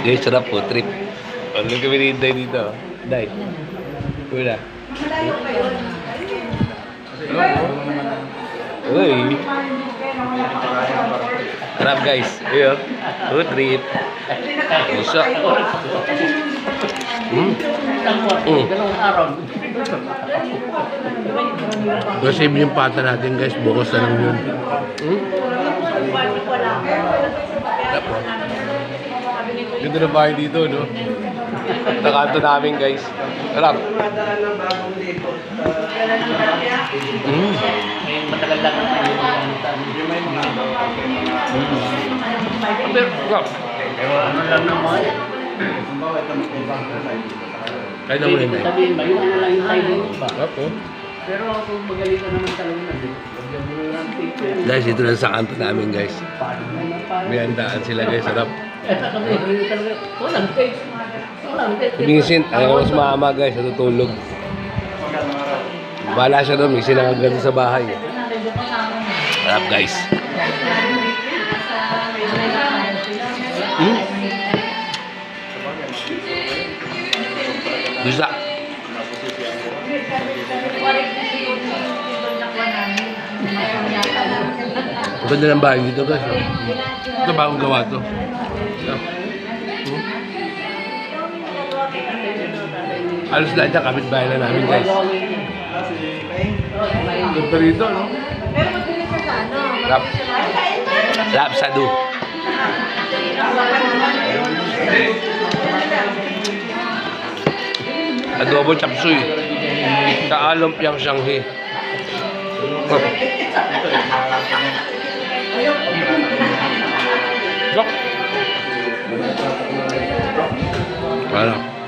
Guys, sarap po, trip. Ano kami ni Day dito? Day. Wala. Uy. Sarap guys. Ayo. Food trip. Isa. Receive yung pata natin guys, bukos na lang yun. Ganda na bahay dito, no? Nakanto namin guys. Sarap. Matagal lang ang Sarap. ano lang naman. Kaya na mo yun eh. Sabihin ba, yung ano lang yung timing ba? Sarap po. Pero kung magaling ka naman sa luna, wagyan mo lang take. Guys, dito lang sa kanto namin guys. Paano naman paano? May handaan sila guys. Sarap. Kami, talaga, walang take. Walang take. Minsan, ayaw ko sa mama guys. Natutulog. Bahala siya doon. Minsan nakaganda sa bahay. Sarap guys. Bisa. Ganda ng bahay dito guys. Ito bagong gawa to. Alos lahat dyan. Kapit-bahay na namin guys. Ganda rito, no? Sarap. Sarap sadu. Adobo chop suey. Sa alompiang Shanghai. Sarap.